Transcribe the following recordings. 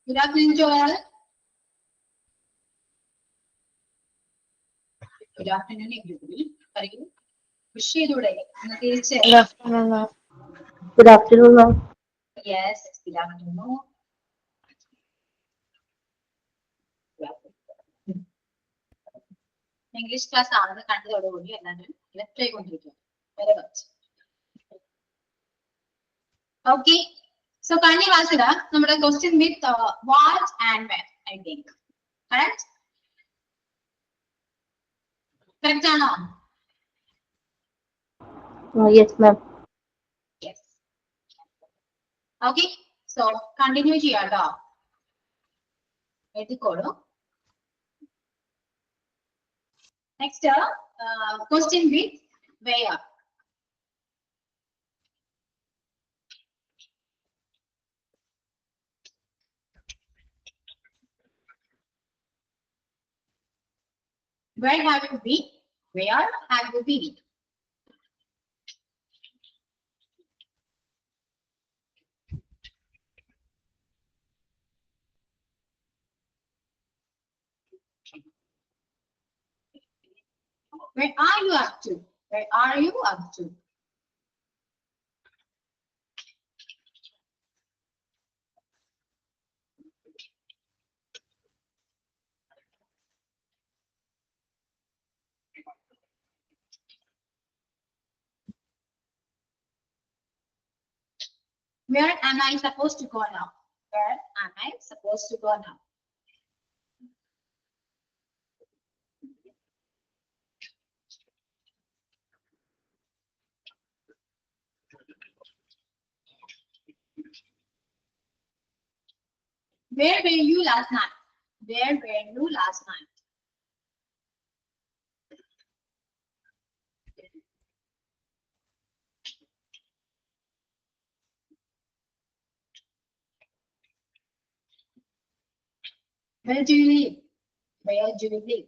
Good afternoon to all. Good afternoon, everybody. Are you? Good afternoon, ma'am. Good afternoon, ma'am. Yes, good afternoon. English class ആണ് കണ്ടതോടുകൂടി എല്ലാവരും left ആയിക്കൊണ്ടിരിക്കുക. Very much. Okay. So കഴിഞ്ഞ ക്ലാസ്സിൽ നമ്മുടെ question with what and when, I think. Correct? Correct ആണോ? Yes, ma'am. Yes. Okay. So continue ചെയ്യാം കേട്ടോ. എഴുതിക്കോളൂ. Next, question with where. Where have you been? Where have you been? Where are you up to? Where are you up to? Where am I supposed to go now? Where am I supposed to go now? Where were you last night? Where were you last night? Where do you live? Where do you live?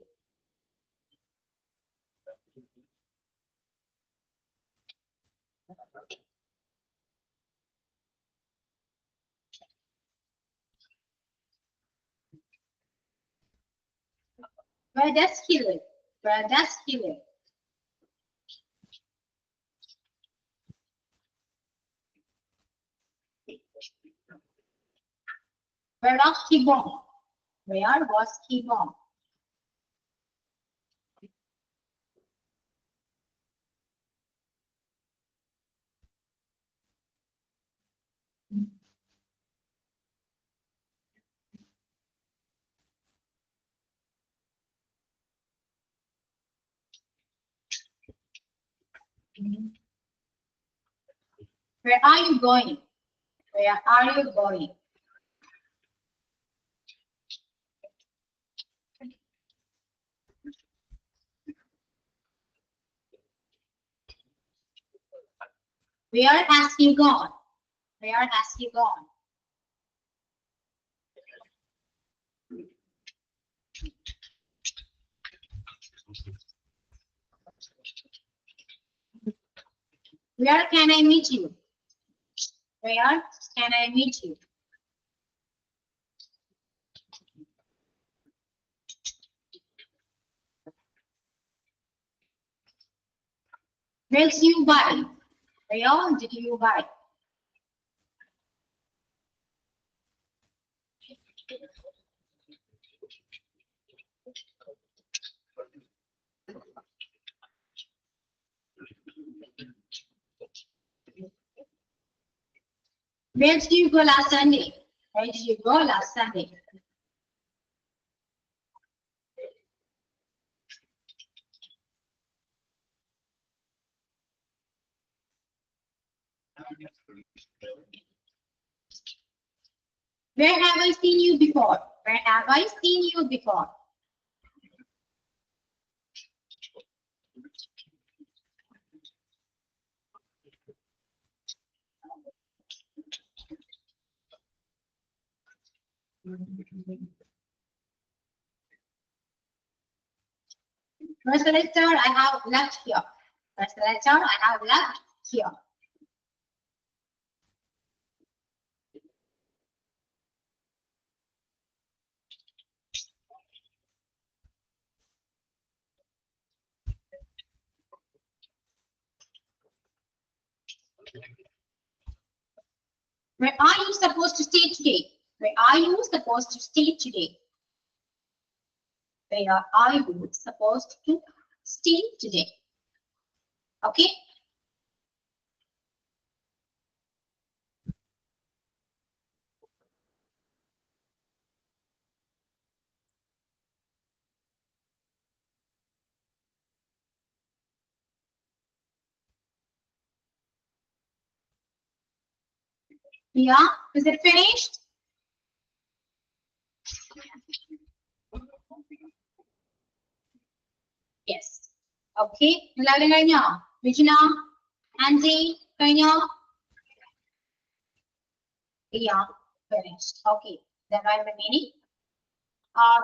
Where does he live? Where does he live? Where was he born? Where was he born? Where are you going? Where are you going? Where has he gone? Where has he gone? Where can I meet you? Where can I meet you? Where did you buy? Where did you buy? Where did you go last Sunday? Where did you go last Sunday? Where have I seen you before? Where have I seen you before? Where's the letter I have left here? Where's the letter I have left here? Where are you supposed to stay today? Where are you supposed to stay today? Where are you supposed to stay today? Okay. Yeah, is it finished? Yes. Okay. എല്ലാവരും കഴിഞ്ഞോ? വിജുന, ആൻസി കഴിഞ്ഞോ? Yeah, finished. Okay. Then I'm remaining.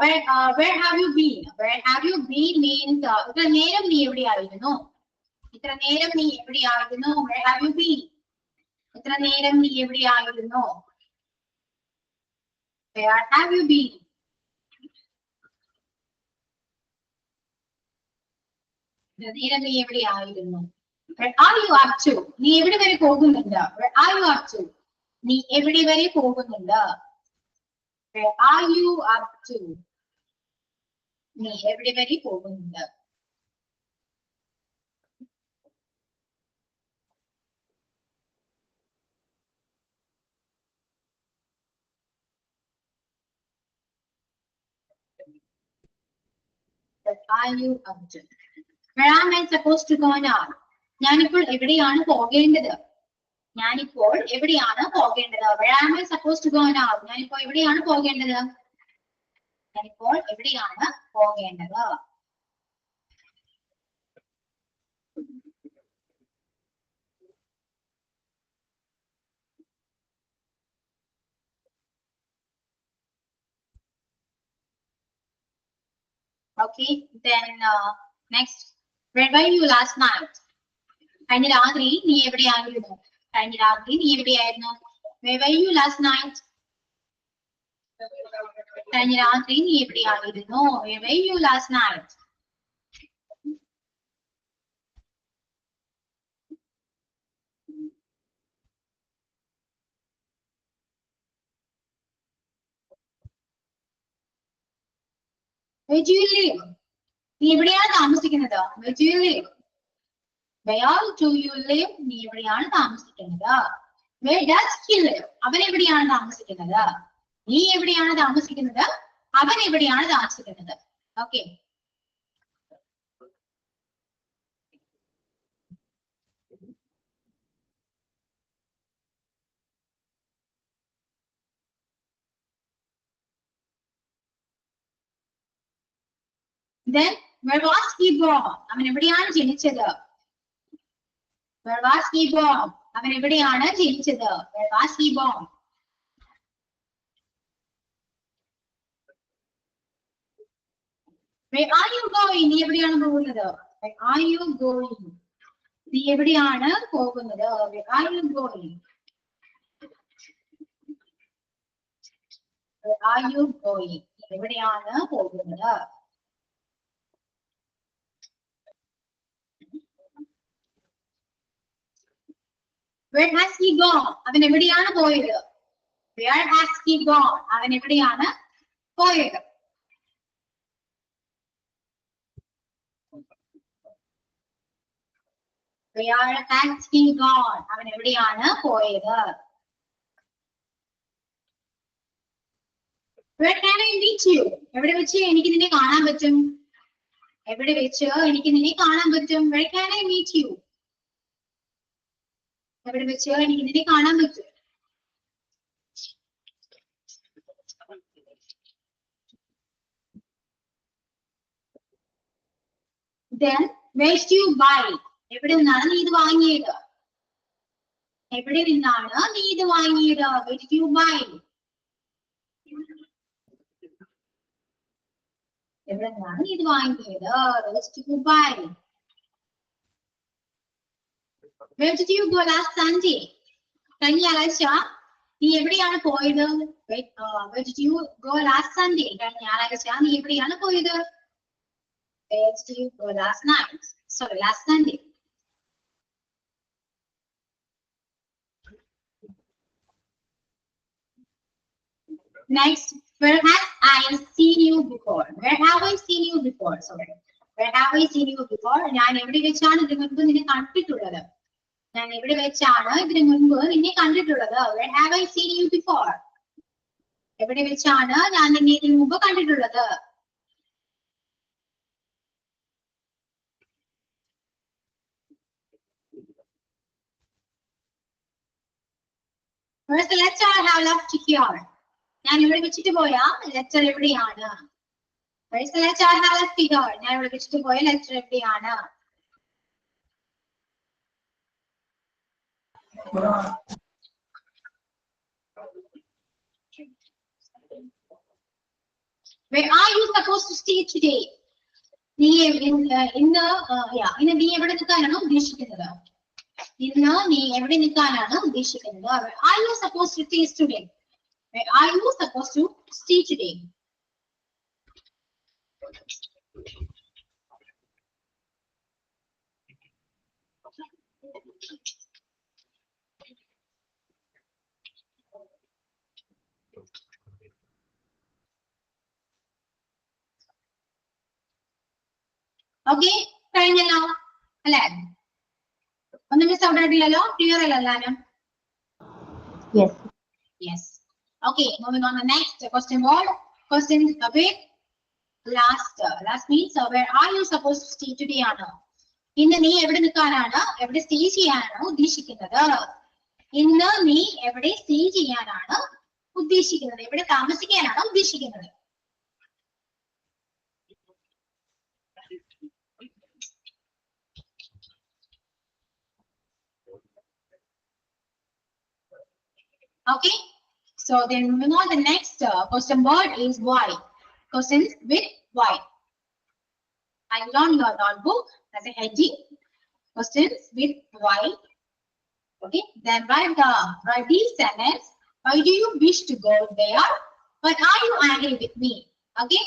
Where have you been? Where have you been means ഇത്ര നേരം നീ എവിടെയായിരുന്നു? ഇത്ര നേരം നീ എവിടെയായിരുന്നു? Where have you been? ഇത്ര നേരം നീ എവിടെയായിരുന്നു? Where have you been? ഇത്ര നേരം നീ എവിടെയായിരുന്നു? Where are you up to? നീ എവിടെ വരെ പോകുന്നുണ്ട്? Where are you up to? നീ എവിടെ വരെ പോകുന്നുണ്ട്? Where are you up to? നീ എവിടെ വരെ പോകുന്നുണ്ട്? Where are you up to? Where am I supposed to go now? ഞാനിപ്പോൾ എവിടെയാണ് പോകേണ്ടത്? ഞാനിപ്പോൾ എവിടെയാണ് പോകേണ്ടത്? Where am I supposed to go now? ഞാനിപ്പോൾ എവിടെയാണ് പോകേണ്ടത്? ഞാനിപ്പോൾ എവിടെയാണ് പോകേണ്ടത്? Okay, then next. Where were you last night? കഴിഞ്ഞ രാത്രി നീ എവിടെയായിരുന്നു? കഴിഞ്ഞ രാത്രി നീ എവിടെയായിരുന്നു? Where were you last night? കഴിഞ്ഞ രാത്രി നീ എവിടെയായിരുന്നു? Where were you last night? Where do you live? നീ എവിടെയാണ് താമസിക്കുന്നത്? Where do you live? Where do you live? നീ എവിടെയാണ് താമസിക്കുന്നത്? Where does he live? അവൻ എവിടെയാണ് താമസിക്കുന്നത്? നീ എവിടെയാണ് താമസിക്കുന്നത്? അവൻ എവിടെയാണ് താമസിക്കുന്നത്? Okay. Then where was he born? അവൻ എവിടെയാണ് ജനിച്ചത്? Where was he born? അവൻ എവിടെയാണ് ജനിച്ചത്? Where was he born? Where are you going? നീ എവിടെയാണ് പോകുന്നത്? Where are you going? നീ എവിടെയാണ് പോകുന്നത്? Where are you going? Where are you going? നീ എവിടെയാണ് പോകുന്നത്? Where has he gone? അവൻ എവിടെയാണ് പോയത്? Where has he gone? അവൻ എവിടെയാണ് പോയത്? Where has he gone? അവൻ എവിടെയാണ് പോയത്? Where can I meet you? എവിടെ വെച്ച് എനിക്ക് നിന്നെ കാണാൻ പറ്റും? എവിടെ വെച്ച് എനിക്ക് നിന്നെ കാണാൻ പറ്റും? Where can I meet you? എവിടെ വെച്ച് എനിക്ക് നിന്നെ കാണാൻ പറ്റും? Then where do you buy? എവിടെ നിന്നാണ് നീ ഇത് വാങ്ങിയത്? എവിടെ നിന്നാണ് നീ ഇത് വാങ്ങിയത്? Where did you buy? എവിടെ നിന്നാണ് നീ ഇത് വാങ്ങിയത്? Where did you buy? Where did you go last Sunday? കഴിഞ്ഞ ഞായറാഴ്ച നീ എവിടെയാണ് പോയത്? Where did you go last Sunday? കഴിഞ്ഞ ഞായറാഴ്ച നീ എവിടെയാണ് പോയത്? Where did you go last night? Sorry, last Sunday. Next, where have I seen you before? Where have I seen you before? Sorry. Where have I seen you before? ഞാൻ എവിടെ വെച്ചാണ് ഇതിനു മുൻപ് നിന്നെ കണ്ടിട്ടുള്ളത്? ഞാൻ എവിടെ വെച്ചാണ് ഇതിനു മുൻപ് നിന്നെ കണ്ടിട്ടുള്ളത്? Where have I seen you before? എവിടെ വെച്ചാണ് ഞാൻ നിന്നെ ഇതിനു മുമ്പ് കണ്ടിട്ടുള്ളത്? Where's the letter I have left here? ഞാൻ ഇവിടെ വെച്ചിട്ട് പോയ ലെറ്റർ എവിടെയാണ്? Where's the letter I have left here? ഞാൻ ഇവിടെ വെച്ചിട്ട് പോയ ലെറ്റർ എവിടെയാണ്? Where are you supposed to stay today? നീ ഇന്ന് നീ എവിടെ നിൽക്കാനാണ് ഉദ്ദേശിക്കുന്നത്? ഇന്ന് നീ എവിടെ നിൽക്കാനാണ് ഉദ്ദേശിക്കുന്നത്? Where are you supposed to stay today? Where are you supposed to stay today? Okay, കഴിഞ്ഞല്ലോ അല്ലേ? ഒന്നും മിസ് ഔട്ട് ആയിട്ടില്ലല്ലോ? ക്ലിയർ അല്ല എല്ലാവരും? Yes. Yes. Okay, moving on to the next question word. Question a bit last means where are you supposed to stay today ആണ്. ഇന്ന് നീ എവിടെ നിൽക്കാനാണ്, എവിടെ സ്റ്റേ ചെയ്യാനാണ് ഉദ്ദേശിക്കുന്നത്? ഇന്ന് നീ എവിടെ സ്റ്റേ ചെയ്യാനാണ് ഉദ്ദേശിക്കുന്നത്? എവിടെ താമസിക്കാനാണ് ഉദ്ദേശിക്കുന്നത്? Okay, so then moving on, the next question word is why. Questions with why. I learned your notebook as a heading. Questions with why. Okay, then write these sentences. Why do you wish to go there? But are you angry with me? Okay.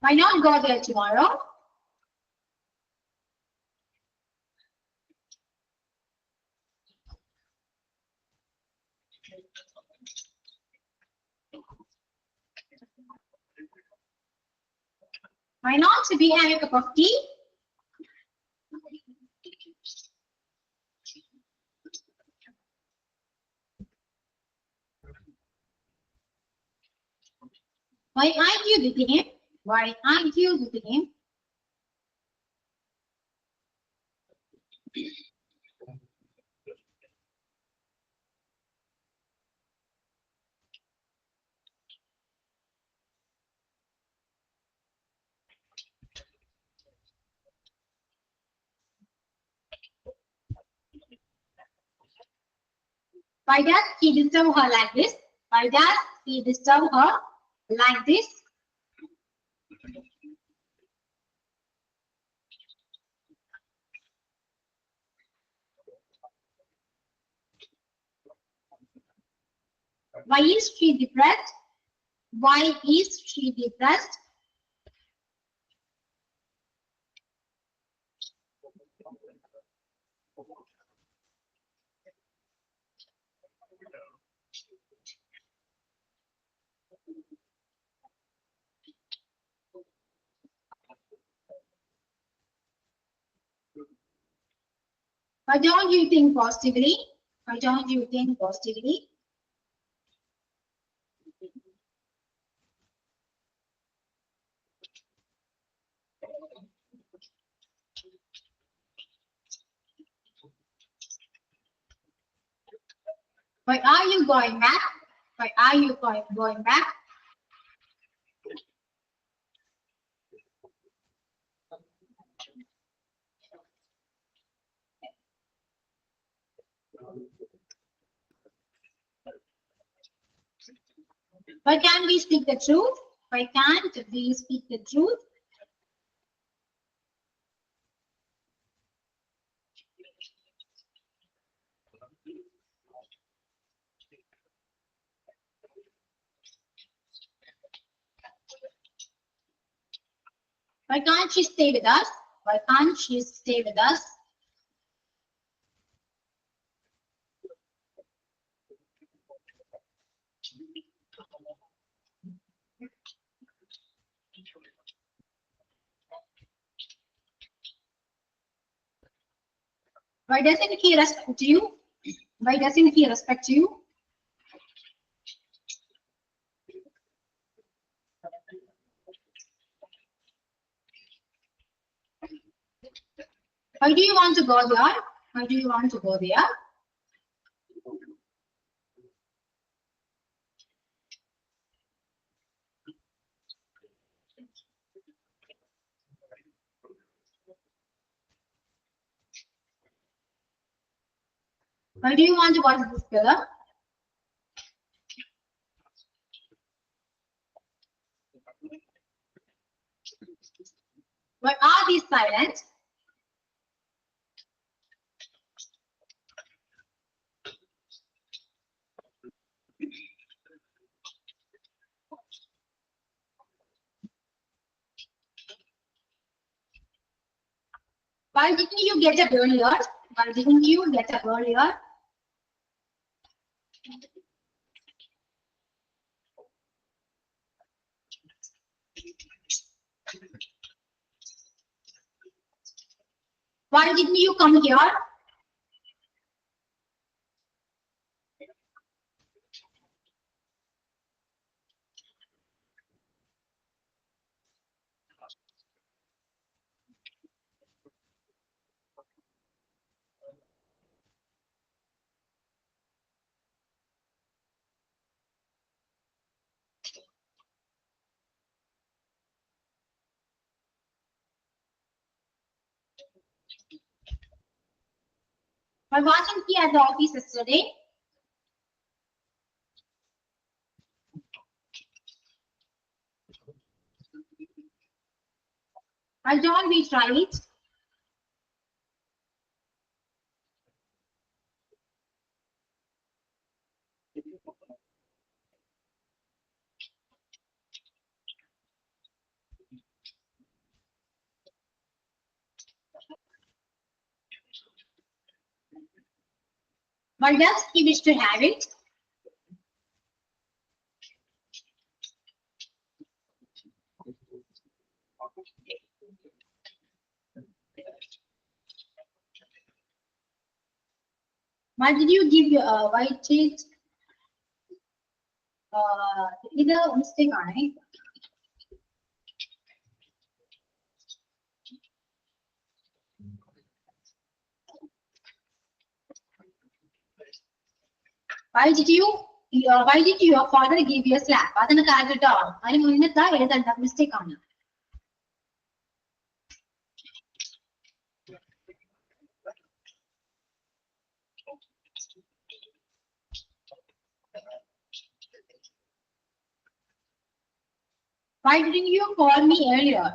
Why not go there tomorrow? Why not we have a cup of tea? Why aren't you with him? Why aren't you with him? Why does he disturb her like this? Why does he disturb her like this? Why is she depressed? Why is she depressed? Why don't you think positively? Why don't you think positively? Why are you going back? Why are you going back? Why can't we speak the truth? Why can't we speak the truth? Why can't she stay with us? Why can't she stay with us? Why doesn't he respect you? Why doesn't he respect you? Why do you want to go there? Why do you want to go there? Why do you want to watch this film? Why are these silent? Why didn't you get up earlier? Why didn't you get up earlier? Why didn't you come here? Why wasn't he at the office yesterday? Why don't we try it? Why does he wish to have it? Why did you give why did ഇത് mistake ആണേ. Why did your father give you a slap? അതാണ് കാര്യം കേട്ടോ. അതിന് മുന്നത്തെ എഴുതണ്ട mistake ആണ്. Why didn't you call me earlier?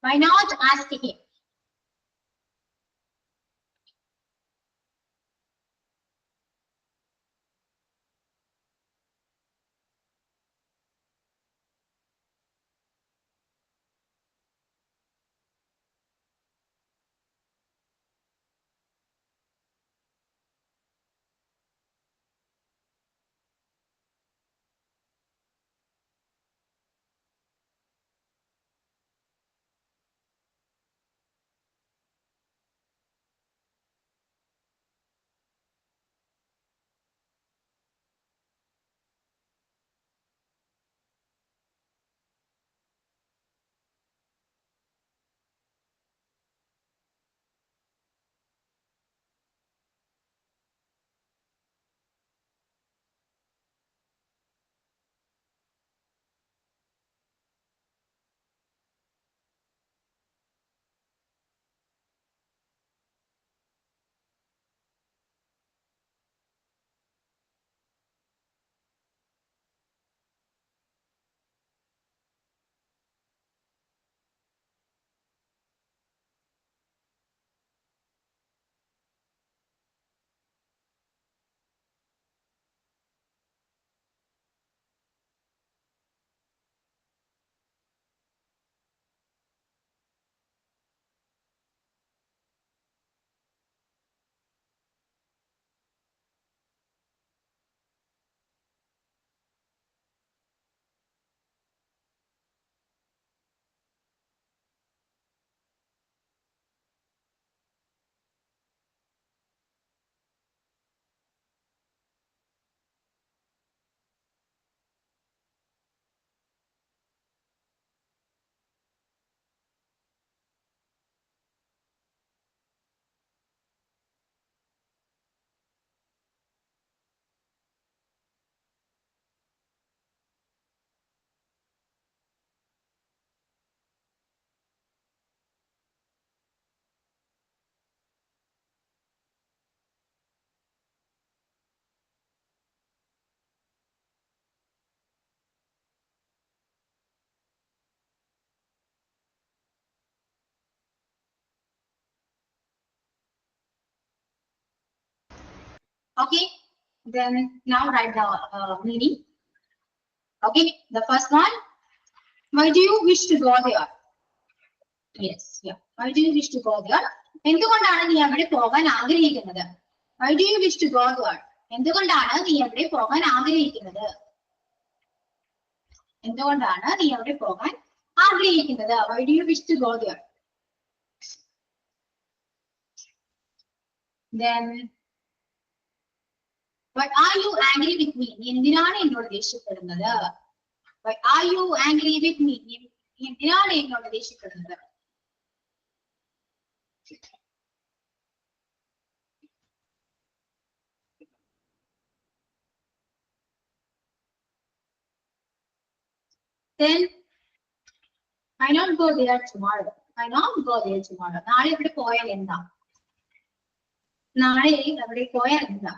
Why not ask him? Okay, then now write the meaning. Okay, the first one. Why do you wish to go there? Yes, yeah. Why do you wish to go there? എന്തുകൊണ്ടാണ് നീ അവിടെ പോകാൻ ആഗ്രഹിക്കുന്നത്? Why do you wish to go there? എന്തുകൊണ്ടാണ് നീ അവിടെ പോകാൻ ആഗ്രഹിക്കുന്നത്? എന്തുകൊണ്ടാണ് നീ അവിടെ പോകാൻ ആഗ്രഹിക്കുന്നത്? Why do you wish to go there? Then, why are you angry with me? നീ എന്തിനാണ് എന്നോട് ദേഷ്യപ്പെടുന്നത്? Why are you angry with me? നീ എന്തിനാണ് എന്നോട് ദേഷ്യപ്പെടുന്നത്? Then, why not go there tomorrow? Why not go there tomorrow? നാളെ ഇവിടെ പോയാൽ എന്താ? നാളെ അവിടെ പോയാൽ എന്താ?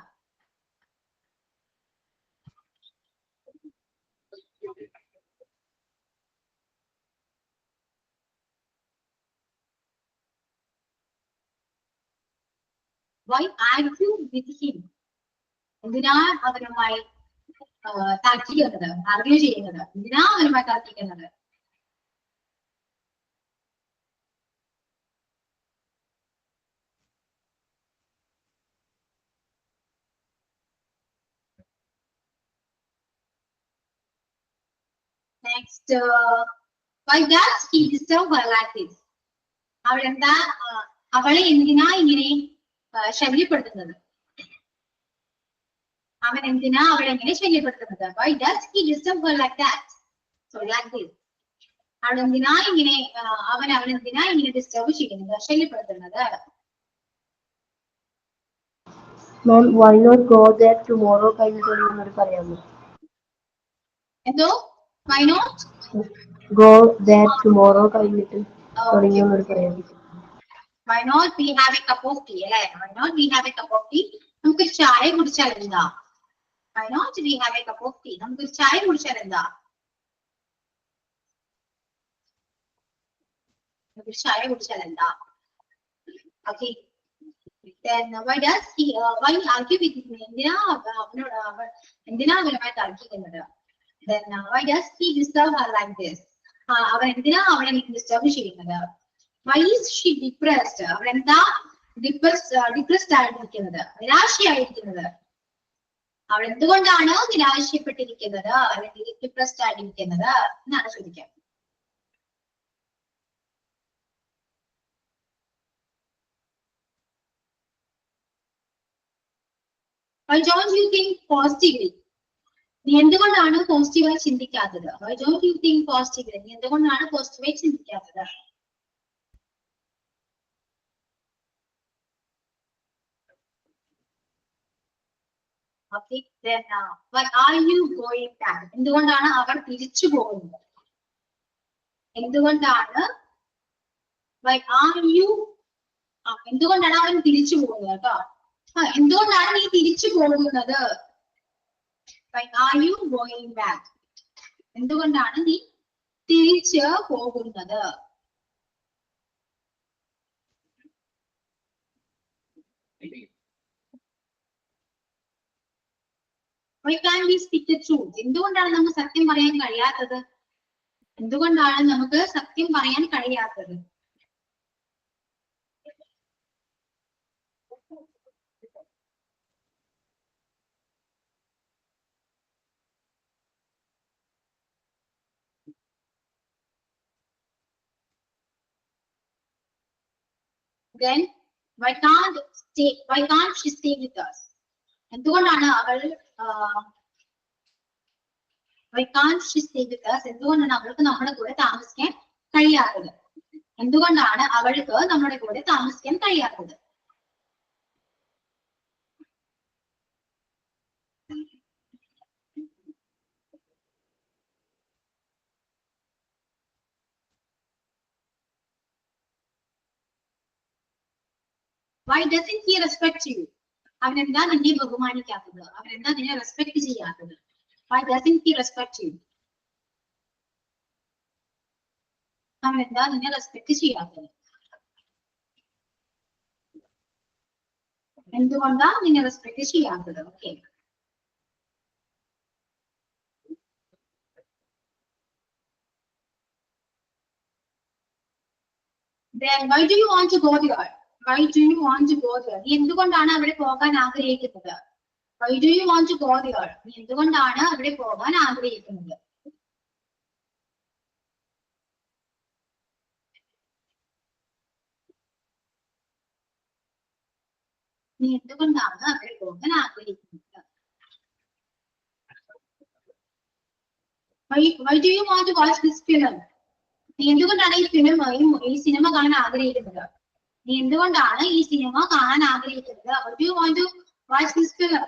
Why argue with him? എന്തിനാ അവനുമായി തർക്കിക്കുന്നത്? ആർഗ്യൂ ചെയ്യുന്നത്? എന്തിനാ അവനുമായി തർക്കിക്കുന്നത്? Next, why does he disturb her like this? അവളെന്താ അവളെ എന്തിനാ ഇങ്ങനെ ശല്യപ്പെടുത്തുന്നത്? അവൻ എന്തിനാ അവളെ എങ്ങനെ ശല്യപ്പെടുത്തുന്നത്? Why does he disturb her like that? So like this. അവൾ എന്തിനാ ഇങ്ങനെ അവൻ എന്തിനാ ഇങ്ങനെ ഡിസ്റ്റർബ് ചെയ്യുന്നത്, ശല്യപ്പെടുത്തുന്നത്? Ma'am, why not go there tomorrow? കഴിഞ്ഞിട്ട് പറയാമോ? എന്തോ? Why not go there tomorrow? കഴിഞ്ഞിട്ട് പറയാമോ? Why not we have a cup of tea? അല്ലേ? Why not we have a cup of tea? നമുക്ക് ചായ കുടിച്ചാൽ എന്താ? Why not we have a cup of tea? നമുക്ക് ചായ കുടിച്ചാൽ എന്താ? നമുക്ക് ചായ കുടിച്ചാൽ എന്താ? Okay. Then why does he why argue with him? എന്തിനാ അവനുമായി തർക്കിക്കുന്നത്? Then why does he disturb her like this? അവൻ എന്തിനാ അവളെ ഡിസ്റ്റർബ് ചെയ്യുന്നത്? Why is she depressed? അവൾ എന്താ ഡിപ്രസ്ഡ് ആയിരിക്കുന്നത്, നിരാശയായിരിക്കുന്നത്? അവൾ എന്തുകൊണ്ടാണ് നിരാശപ്പെട്ടിരിക്കുന്നത് അല്ലെങ്കിൽ ഡിപ്രസ്ഡ് ആയിരിക്കുന്നത് എന്നാണ് ചോദിക്കുക. Why don't you think positively? നീ എന്തുകൊണ്ടാണ് പോസിറ്റീവായി ചിന്തിക്കാത്തത്? Why don't you think positively? നീ എന്തുകൊണ്ടാണ് പോസിറ്റീവായി ചിന്തിക്കാത്തത്? Okay, then why are you going back? എന്തുകൊണ്ടാണ് അവൻ തിരിച്ചു പോകുന്നത്? എന്തുകൊണ്ടാണ് why are you എന്തുകൊണ്ടാണ് അവൻ തിരിച്ചു പോകുന്നത്? കേട്ടോ, എന്തുകൊണ്ടാണ് നീ തിരിച്ചു പോകുന്നത്? Why are you going back? എന്തുകൊണ്ടാണ് നീ തിരിച്ചു പോകുന്നത്? Why can't we speak the truth? എന്തുകൊണ്ടാണ് നമുക്ക് സത്യം പറയാൻ കഴിയാത്തത്? എന്തുകൊണ്ടാണ് നമുക്ക് സത്യം പറയാൻ കഴിയാത്തത്? Then why can't she stay with us? എന്തുകൊണ്ടാണ് അവൾ why can't she stay with us? എന്തുകൊണ്ടാണ് അവൾക്ക് നമ്മുടെ കൂടെ താമസിക്കാൻ കഴിയാത്തത്? എന്തുകൊണ്ടാണ് അവൾക്ക് നമ്മുടെ കൂടെ താമസിക്കാൻ കഴിയാത്തത്? Why doesn't he respect you? അവൻ എന്താ നിന്നെ ബഹുമാനിക്കാത്തത്? അവൻ എന്താ നിന്നെ റെസ്പെക്ട് ചെയ്യാത്തത്? Why doesn't he respect you? അവൻ എന്താ നിന്നെ റെസ്പെക്ട് ചെയ്യാത്തത്? എന്തുകൊണ്ടാ നിന്നെ റെസ്പെക്ട് ചെയ്യാത്തത്? Okay. Then why do you want to go there? Why do you want to go there? നീ എന്തുകൊണ്ടാണ് അവിടെ പോകാൻ ആഗ്രഹിക്കുന്നത്? Why do you want to go there? നീ എന്തുകൊണ്ടാണ് അവിടെ പോകാൻ ആഗ്രഹിക്കുന്നത്? നീ എന്തുകൊണ്ടാണ് അവിടെ പോകാൻ ആഗ്രഹിക്കുന്നത്? Why do you want to watch this film? നീ എന്തുകൊണ്ടാണ് ഈ സിനിമ കാണാൻ ആഗ്രഹിക്കുന്നത്? നീ എന്തുകൊണ്ടാണ് ഈ സിനിമ കാണാൻ ആഗ്രഹിക്കുന്നത്? Why do you want to watch this film?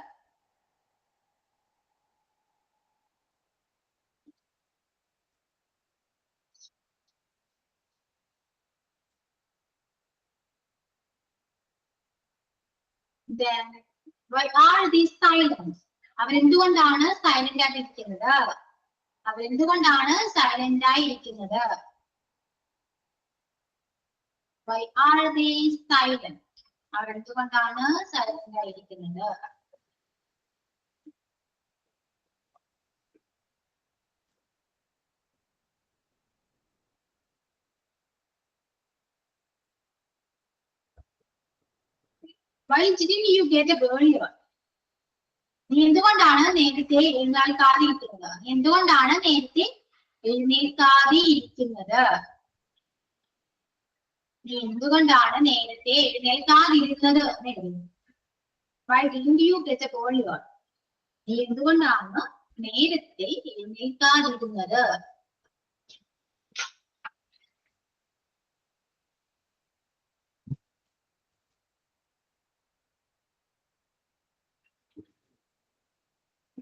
Then why are these silent? അവരെന്തുകൊണ്ടാണ് സൈലന്റ് ആയിട്ടിരിക്കുന്നത്? അവരെന്തുകൊണ്ടാണ് സൈലന്റ് ആയിരിക്കുന്നത്? Why are they silent? അവരെന്തുകൊണ്ടാണ് സൈലന്റ് ആയിരിക്കുന്നത്? Why didn't you get up earlier? നീ എന്തുകൊണ്ടാണ് നേരത്തെ എഴുന്നേൽക്കാതിരിക്കുന്നത്? എന്തുകൊണ്ടാണ് നേരത്തെ എഴുന്നേൽക്കാതിരിക്കുന്നത്? നീ എന്തുകൊണ്ടാണ് നേരത്തെ എഴുന്നേൽക്കാതിരുന്നത്? Why didn't you get up earlier? നീ എന്തുകൊണ്ടാണ് നേരത്തെ എഴുന്നേൽക്കാതിരുന്നത്?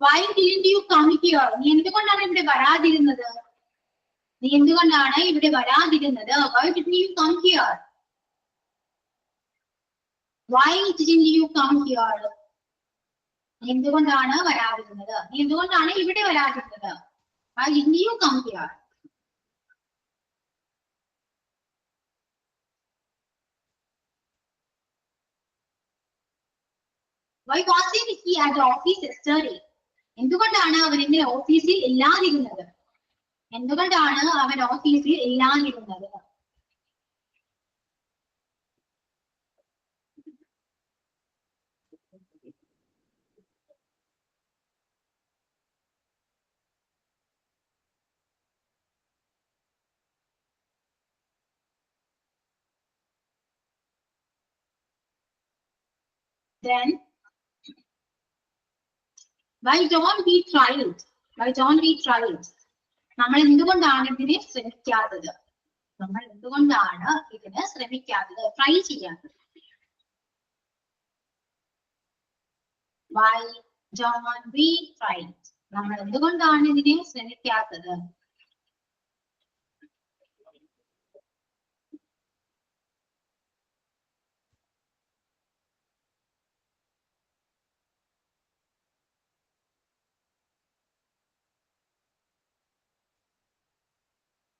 Why didn't you come here? നീ എന്തുകൊണ്ടാണ് ഇവിടെ വരാതിരുന്നത്? നീ എന്തുകൊണ്ടാണ് ഇവിടെ വരാതിരുന്നത്? Why didn't you come here? Why didn't you come here? നീ എന്തുകൊണ്ടാണ് വരാതിരുന്നത്? നീ എന്തുകൊണ്ടാണ് ഇവിടെ വരാതിരുന്നത്? Why didn't you come here? Why wasn't he at the office yesterday? എന്തുകൊണ്ടാണ് അവൻ ഇന്ന് ഓഫീസിൽ ഇല്ലാതിരുന്നത്? എന്തുകൊണ്ടാണ് അവൻ ഓഫീസിൽ ഇല്ലാതിരുന്നത്? Then why don't we try it? Why don't we try it? നമ്മൾ എന്തുകൊണ്ടാണ് ഇതിനെ ശ്രമിക്കാത്തത്? നമ്മൾ എന്തുകൊണ്ടാണ് ഇതിനെ ശ്രമിക്കാത്തത്? ട്രൈ ചെയ്യാത്തത്? Why don't we try it? നമ്മൾ എന്തുകൊണ്ടാണ് ഇതിനെ ശ്രമിക്കാത്തത്?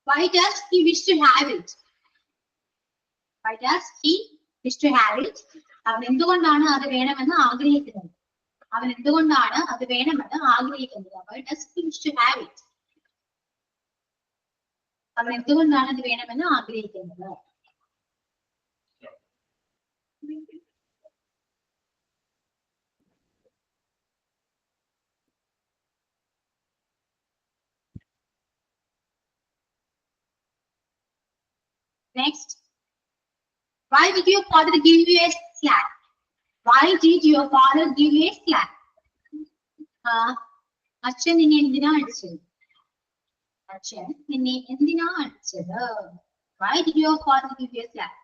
Why does he wish to have it? Why does he wish to have it? അവൻ എന്തുകൊണ്ടാണ് അത് വേണമെന്ന് ആഗ്രഹിക്കുന്നത്? അവൻ എന്തുകൊണ്ടാണ് അത് വേണമെന്ന് ആഗ്രഹിക്കുന്നത്? Why does he wish to have it? അവൻ എന്തുകൊണ്ടാണ് അത് വേണമെന്ന് ആഗ്രഹിക്കുന്നത്? Next, why did your father give you a slap? Why did your father give you a slap? അച്ഛൻ നിന്നെ എന്തിനാ അടിച്ചത്? അച്ഛൻ നിന്നെ എന്തിനാ അടിച്ചത്? Why did your father give you a slap?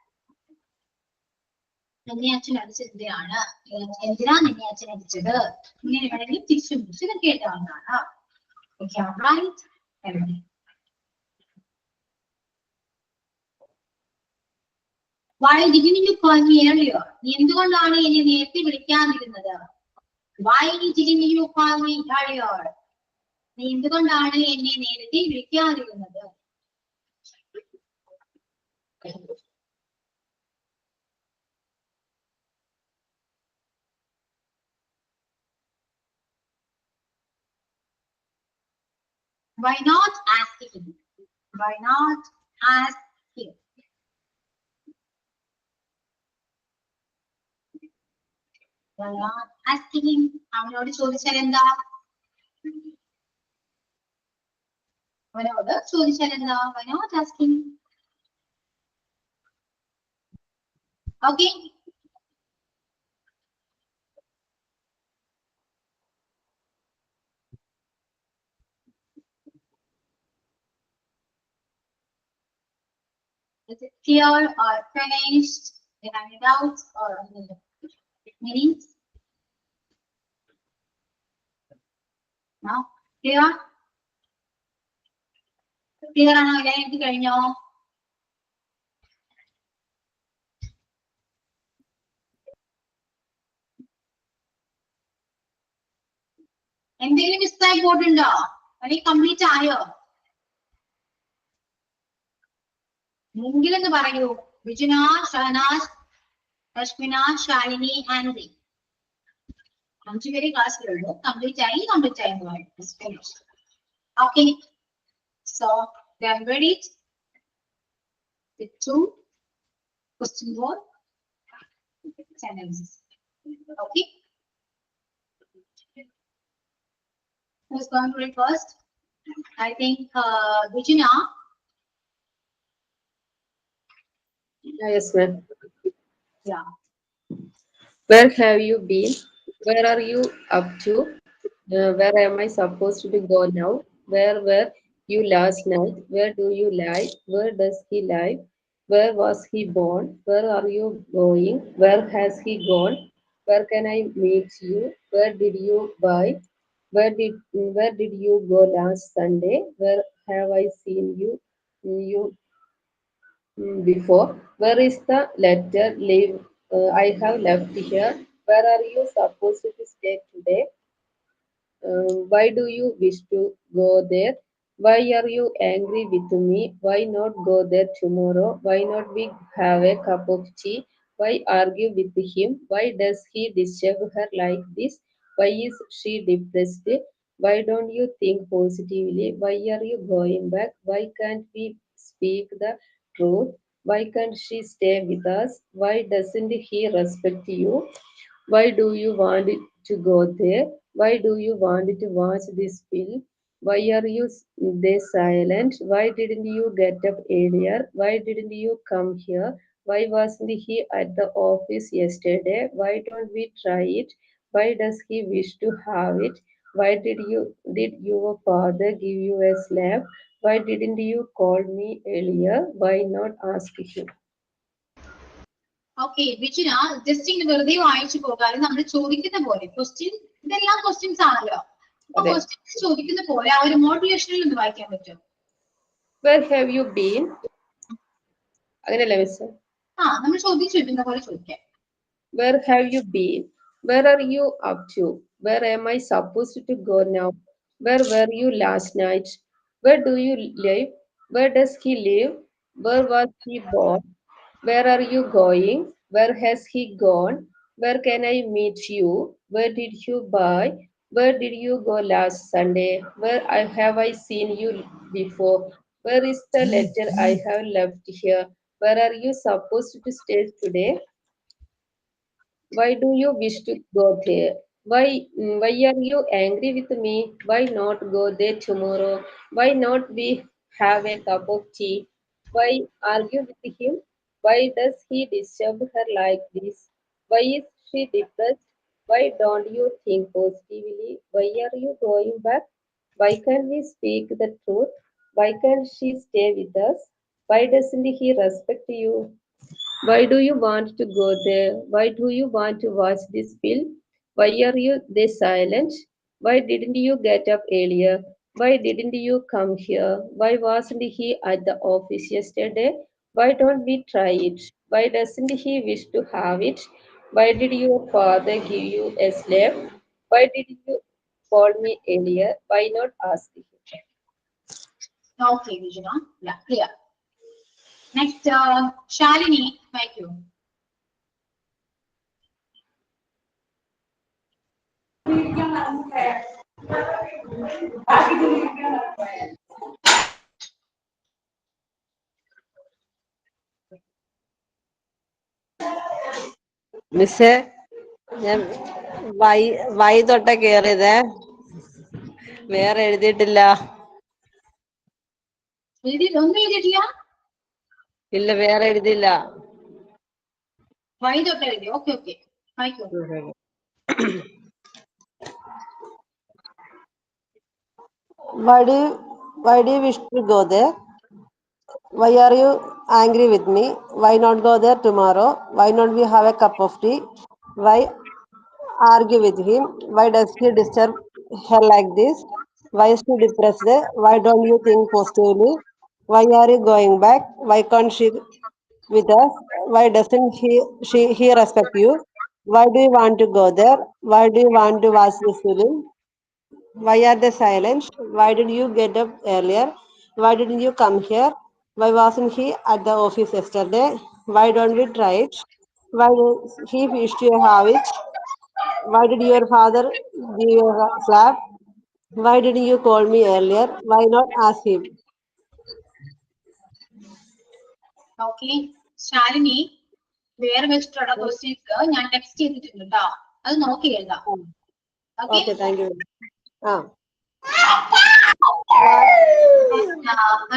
നിന്നെ അച്ഛൻ അടിച്ചത് എന്തിനാണ്? എന്തിനാ നിന്നെ അച്ഛൻ അടിച്ചത്? ഇങ്ങനെ വേണമെങ്കിൽ തിരിച്ചു പിടിച്ച് കേട്ടാവുന്നതാണ്. Okay, right? Everything. Why didn't you call me earlier? നീ എന്തുകൊണ്ടാണ് എന്നെ നേരത്തെ വിളിക്കാതിരുന്നത്? Why didn't you call me earlier? നീ എന്തുകൊണ്ടാണ് എന്നെ നേരത്തെ വിളിക്കാതിരുന്നത്? Why not ask him? Why not ask him? Why not asking him? അവനോട് ചോദിച്ചാൽ എന്താ? അവനോട് ചോദിച്ചാൽ എന്താ? Why not asking? Okay. Is it clear or finished? Do you have any doubts or meanings? No? Clear? Clear ആണോ? എല്ലാം എഴുതി കഴിഞ്ഞോ? എന്തെങ്കിലും മിസ്സായി പോയിട്ടുണ്ടോ? അല്ലെങ്കിൽ കംപ്ലീറ്റ് ആയോ? എങ്കിലെന്ന് പറയൂ. വിജുന, ഷഹനാസ്, രശ്മിന, ശാലിനി, ആൻഡി. 5 പേര് ക്ലാസ്സിലുള്ളൂ. കംപ്ലീറ്റ് ആയി എന്ന് പറയും. Okay. So they are ready with 2 question board sentences. Okay. Who's going to read first? I think Vijana. Yes, ma'am. Yeah. Where have you been? Where are you up to? Where am I supposed to go now? Where were you last night? Where do you lie? Where does he lie? Where was he born? Where are you going? Where has he gone? Where can I meet you? Where did you buy? Where did you go last Sunday? Where have I seen you before? Where is the letter I have left here? Where are you supposed to stay today? Why do you wish to go there? Why are you angry with me? Why not go there tomorrow? Why not we have a cup of tea? Why argue with him? Why does he disturb her like this? Why is she depressed? Why don't you think positively? Why are you going back? Why can't we speak the truth? Why can't she stay with us? Why doesn't he respect you? Why do you want to go there? Why do you want to watch this film? Why are you they silent? Why didn't you get up earlier? Why didn't you come here? Why wasn't he at the office yesterday? Why don't we try it? Why does he wish to have it? Why did your father give you a slap? Why didn't you call me earlier? Why not ask him? Okay. Vijuna just ഇങ്ങനെ വെറുതെ വായിച്ചു പോകാതെ നമ്മൾ ചോദിക്കുന്ന പോലെ question, ഇതെല്ലാം questions ആണല്ലോ. അപ്പൊ ക്വസ്റ്റ്യൻസ് ചോദിക്കുന്ന പോലെ ആ ഒരു മോട്ടിവേഷനിൽ ഒന്ന് വായിക്കാൻ പറ്റും. Where have you been? അങ്ങനെയല്ലേ മിസ്? നമ്മൾ ചോദിച്ചിരുന്ന പോലെ ചോദിക്കാം. Where have you been? Where are you up to? Where am I supposed to go now? Where were you last night? Where do you live? Where does he live? Where was he born? Where are you going? Where has he gone? Where can I meet you? Where did you buy? Where did you go last Sunday? Have I seen you before? Where is the letter I have left here? Where are you supposed to stay today? Why do you wish to go there? Why are you angry with me? Why not go there tomorrow? Why not we have a cup of tea? Why argue with him? Why does he disturb her like this? Why is she depressed? Why don't you think positively? Why are you going back? Why can't we speak the truth? Why can't she stay with us? Why doesn't he respect you? Why do you want to go there? Why do you want to watch this film? Why are you they silent? Why didn't you get up earlier? Why didn't you come here? Why wasn't he at the office yesterday? Why don't we try it? Why doesn't he wish to have it? Why did your father give you a slave? Why did you call me earlier? Why not ask him? Okay, Vijana. Yeah, clear. Next, Shalini, thank you. മിസ്സേ, ഞാൻ Y Y തൊട്ട കേറിയതേ, വേറെ എഴുതിയിട്ടില്ല. ഒന്നും എഴുതിയിട്ടില്ല. ഇല്ല, വേറെ എഴുതിയില്ല. വൈ തൊട്ട് എഴുതി. ഓക്കെ ഓക്കെ, വായിക്കോ. Why do you wish to go there? Why are you angry with me? Why not go there tomorrow? Why not we have a cup of tea? Why argue with him? Why does he disturb her like this? Why is she depressed? Why don't you think positively? Why are you going back? Why can't she with us? Why doesn't he respect you? Why do you want to go there? Why do you want to watch this film? Why are they silent? Why did you get up earlier? Why didn't you come here? Why wasn't he at the office yesterday? Why don't we try it? Why does he wish to have it? Why did your father give you a slap? Why didn't you call me earlier? Why not ask him? Okay, Shalini വേറെ വെച്ചിട്ടുള്ള questions ഞാൻ text ചെയ്തിട്ടുണ്ട് കേട്ടോ, അത് നോക്കി എഴുതാം. Okay, Okay, thank you.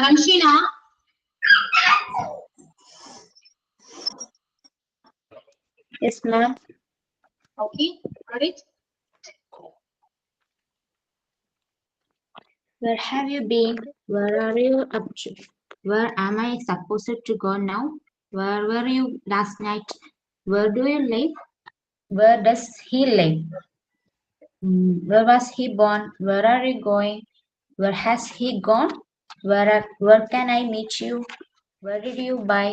Ramsheena. Yes, ma'am. Okay, read it. Where have you been? Where are you up to? Where am I supposed to go now? Where were you last night? Where do you live? Where does he live? Where was he born? Where are you going? Where has he gone? Where can I meet you? Where did you buy?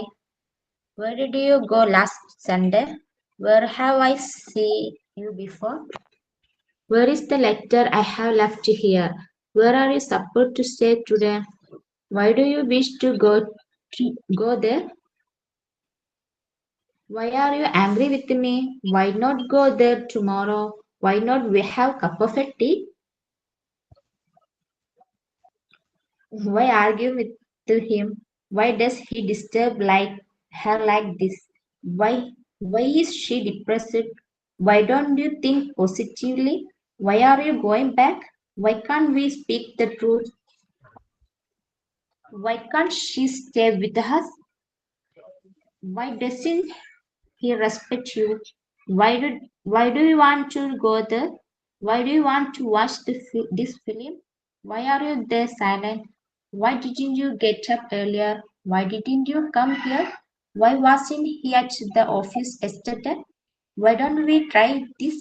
Where did you go last Sunday? Where have I seen you before? Where is the letter I have left here? Where are you supposed to stay today? Why do you wish to go there? Why are you angry with me? Why not go there tomorrow? Why not we have cup of a tea? Why argue with him? Why does he disturb like her like this? Why is she depressed? Why don't you think positively? Why are you going back? Why can't we speak the truth? Why can't she stay with us? Why doesn't he respect you? Why do you want to go there? Why do you want to watch this film? Why are you there silent? Why didn't you get up earlier? Why didn't you come here? Why wasn't he at the office yesterday? Why don't we try this?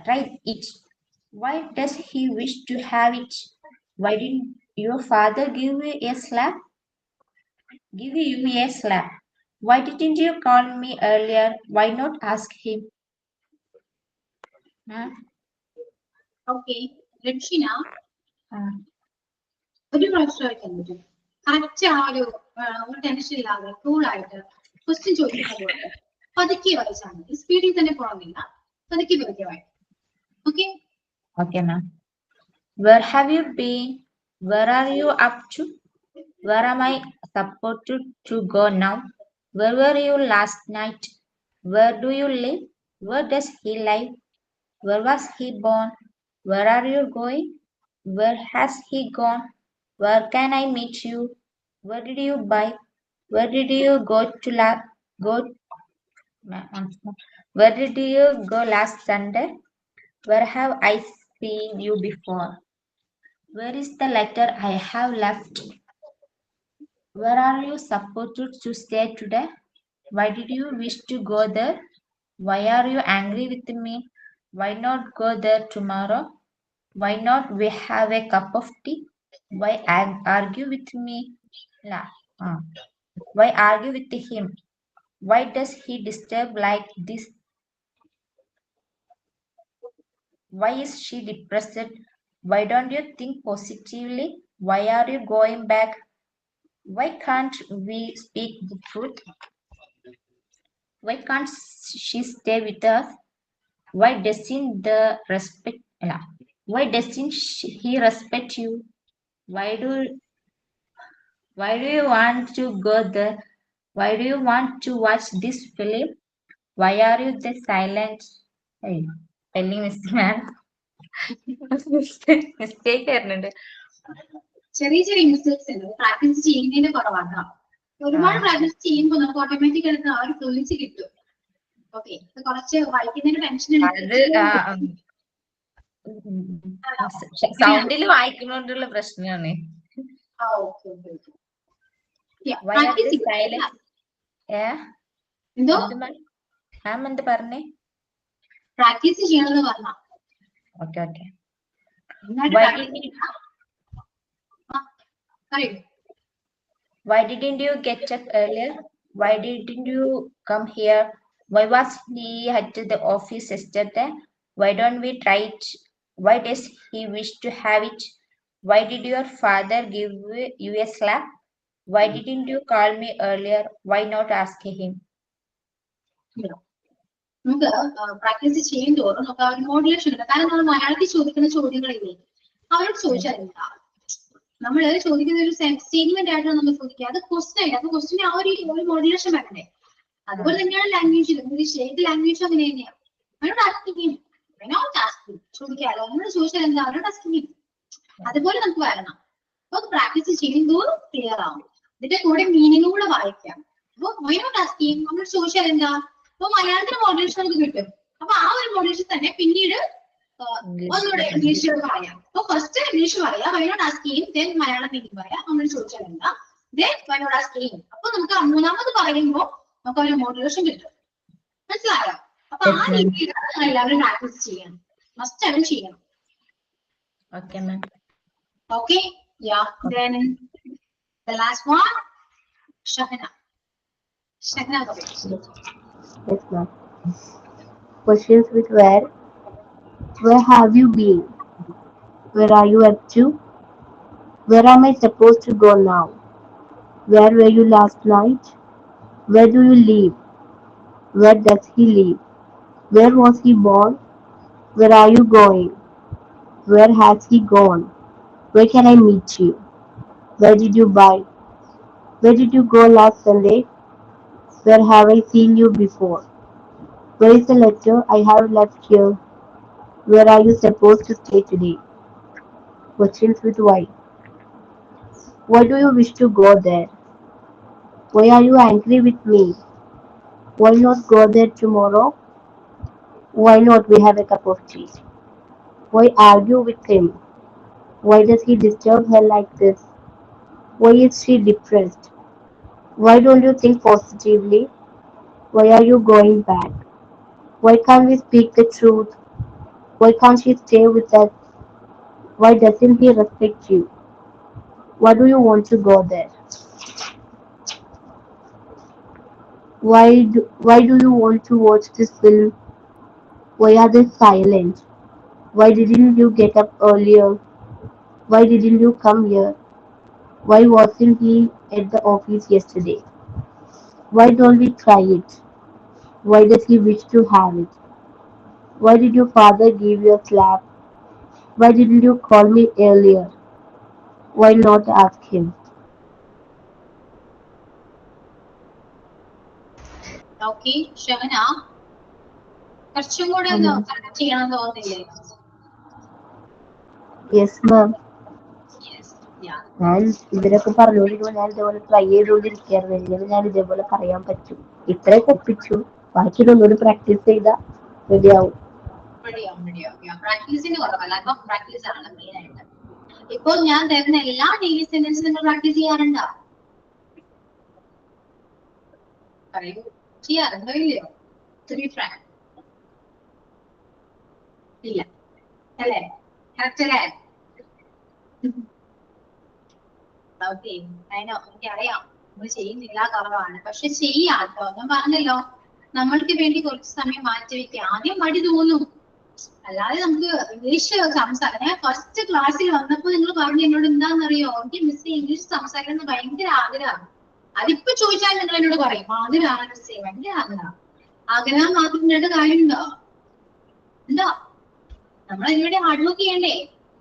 Try it. Why does he wish to have it? Why didn't your father give you a slap? Give you a slap. Why didn't you call me earlier? Why not ask him? Huh? Okay, Ramsheena ഒരു പ്രാവശ്യമായിട്ട് എന്നിട്ട് correct ആ ഒരു tension ഇല്ലാതെ കൂളായിട്ട് question ചോദിക്കുന്നത് പതുക്കി വായിച്ചാൽ മതി, സ്പീഡിൽ തന്നെ പോകണമെന്നില്ല, പതുക്കി പതുക്കി വായിക്കും. Okay, Okay, ma'am. Where have you been? Where are you up to? Where am I supposed to go now? Where were you last night? Where do you live? Where does he live? Where was he born? Where are you going? Where has he gone? Where can I meet you? Where did you buy? Where did you go? Where did you go last Sunday? Where have I seen you before? Where is the letter I have left? Where are you supposed to stay today? Why did you wish to go there? Why are you angry with me? Why not go there tomorrow? Why not we have a cup of tea? Why argue with me? Why argue with him? Why does he disturb like this? Why is she depressed? Why don't you think positively? Why are you going back? Why can't we speak the truth? Why can't she stay with us? Why doesn't the respect? Why doesn't he respect you? Why do you want to go there? Why do you want to watch this film? Why are you the silent? Hey, spelling mistake, man. Mistake വരുന്നുണ്ട്. ചെറിയ ചെറിയ mistakes ഉണ്ട്, practice ചെയ്യുന്നതിന്റെ കുറവാണ്. ഒരുപാട് practice ചെയ്യുമ്പോൾ നമുക്ക് automatic ആയിട്ട് ആ ഒരു ഫ്ലുവൻസി കിട്ടും. ഓക്കെ, കുറച്ച് വായിക്കുന്നതിന് ടെൻഷൻ സൗണ്ടിൽ വായിക്കുന്നോണ്ടുള്ള പ്രശ്നമാണ്. എന്തോ മാം എന്ത് പറഞ്ഞേ? പ്രാക്ടീസ് ചെയ്യണമെന്ന് പറഞ്ഞ. Okay okay. Why didn't you get up earlier? Why didn't you come here? Why was he at the office yesterday? Why don't we try it? Why does he wish to have it? Why did your father give you a slap? Why didn't you call me earlier? Why not ask him? നമുക്ക് practice ചെയ്യും തോറും നമുക്ക് ആ ഒരു modulation ഉണ്ട്. കാരണം നമ്മൾ മലയാളത്തിൽ ചോദിക്കുന്ന ചോദ്യങ്ങളില്ലേ, അവരോട് ചോദിച്ചാൽ എന്താ, നമ്മൾ ചോദിക്കുന്ന ഒരു സ്റ്റേറ്റ്മെന്റ് ആയിട്ടാണ് നമ്മൾ ചോദിക്കുക. അത് ക്വസ്റ്റ്യൻ ആയിട്ട്, അപ്പൊ ക്വസ്റ്റ്യൻ ആ ഒരു മോഡുലേഷൻ വരണ്ടേ. അതുപോലെ തന്നെയാണ് ലാംഗ്വേജിൽ. ഇംഗ്ലീഷ് ഏത് ലാംഗ്വേജും അങ്ങനെ തന്നെയാണ്. അവരോട് ആസ്കിങ് ചോദിക്കാമല്ലോ, അവരോട് ചോദിച്ചാൽ എന്താ, അവരോട് ആസ്കിങ്. അതുപോലെ നമുക്ക് വരണം. അപ്പൊ പ്രാക്ടീസ് ചെയ്യുമ്പോൾ ക്ലിയർ ആവും. ഇതിന്റെ കൂടെ മീനിങ് കൂടെ വായിക്കാം. അപ്പൊ വൈനോട്ട് ആസ്കിങ് നമ്മൾ ചോദിച്ചാൽ എന്താ, അപ്പൊ മലയാളത്തിന് മോഡുലേഷൻ നമുക്ക് കിട്ടും. അപ്പൊ ആ ഒരു മോഡുലേഷൻ തന്നെ പിന്നീട് ഒന്നുകൂടെ ഇംഗ്ലീഷിൽ പറയാം. അപ്പൊ ഫസ്റ്റ് ഇംഗ്ലീഷ് പറയാം, why not asking, then Malayalam meaning പറയാം. നമ്മൾ ചോദിച്ചാൽ എന്താ, ദെൻ വൈനോട്ട് ആസ്കിങ്. അപ്പൊ നമുക്ക് മൂന്നാമത് പറയുമ്പോൾ നമുക്ക് ഒരു മോഡുലേഷൻ കിട്ടും. മനസ്സിലായോ? അപ്പൊ ആ രീതിയിൽ എല്ലാവരും പ്രാക്ടീസ് ചെയ്യണം, മസ്റ്റ് ആയും ചെയ്യണം. Okay ma'am. Okay, yeah. Then the last one, Shahna. Shahna, go ahead. Yes, ma'am. Questions with where? Where have you been? Where are you up to? Where am I supposed to go now? Where were you last night? Where do you live? Where does he live? Where was he born? Where are you going? Where has he gone? Where can I meet you? Where did you buy? Where did you go last Sunday? Where have I seen you before? Where is the letter I have left here? Where are you supposed to stay today? Questions with why. Why do you wish to go there? Why are you angry with me? Why not go there tomorrow? Why not we have a cup of tea? Why argue with him? Why does he disturb her like this? Why is she depressed? Why don't you think positively? Why are you going back? Why can't we speak the truth? Why can't she stay with us? Why doesn't he respect you? Why do you want to go there? Why do you want to watch this film? Why are they silent? Why didn't you get up earlier? Why didn't you come here? Why wasn't he at the office yesterday? Why don't we try it? Why does he wish to have it? Why did your father give you a slap? Why didn't you call me earlier? Why not ask him? Okay, Shahna. കുറച്ചും കൂടെ ഒന്ന് ചെയ്യണം തോന്നുന്നില്ലേ? Yes, ma'am. Yes, yeah. ഞാൻ ഇവരൊക്കെ പറഞ്ഞുകൊണ്ടിരിക്കുമ്പോൾ ഞാൻ ഇതേപോലെ ട്രൈ ചെയ്തുകൊണ്ടിരിക്കുകയായിരുന്നു. എങ്ങനെ ഞാൻ ഇതേപോലെ പറയാൻ പറ്റും. ഇത്രയൊക്കെ ഒപ്പിച്ചു, ബാക്കിയിലൊന്നുകൂടി പ്രാക്ടീസ് ചെയ്താൽ റെഡിയാവും. പ്രാക്ടീസിന് കുറവല്ല, അപ്പൊ പ്രാക്ടീസ് ആണ് മെയിൻ ആയിട്ട്. ഇപ്പോൾ ഞാൻ തരുന്ന എല്ലാ ഡെയിലി സെന്റൻസും നിങ്ങൾ പ്രാക്ടീസ് ചെയ്യാറുണ്ടോ? പറയൂ, ചെയ്യാറുണ്ടോ ഇല്ലയോ? ഇല്ല അല്ലേ? കറക്റ്റ് അല്ലേ? ഓക്കെ, എനിക്കറിയാം നമ്മൾ ചെയ്യുന്നില്ല, കുറവാണ്. പക്ഷെ ചെയ്യാട്ടോ, ഞാൻ പറഞ്ഞല്ലോ, നമ്മൾക്ക് വേണ്ടി കുറച്ച് സമയം മാറ്റി വെക്കുക. ആദ്യം മടി തോന്നും, അല്ലാതെ നമുക്ക് ഇംഗ്ലീഷ് സംസാരം. ഞാൻ ഫസ്റ്റ് ക്ലാസ്സിൽ വന്നപ്പോ നിങ്ങൾ പറഞ്ഞു എന്നോട് എന്താണെന്നറിയോ, എനിക്ക് മിസ് ഇംഗ്ലീഷ് സംസാരിക്കുന്നത് ഭയങ്കര ആഗ്രഹമാണ്. അതിപ്പോ ചോദിച്ചാൽ നിങ്ങൾ എന്നോട് പറയും ആഗ്രഹമാണ് മിസ്, ഭയങ്കര ആഗ്രഹം. ആഗ്രഹം മാത്രം കാര്യമുണ്ടോ? ഉണ്ടോ? നമ്മൾ അതിനുവേണ്ടി ഹാർഡ് വർക്ക് ചെയ്യണ്ടേ?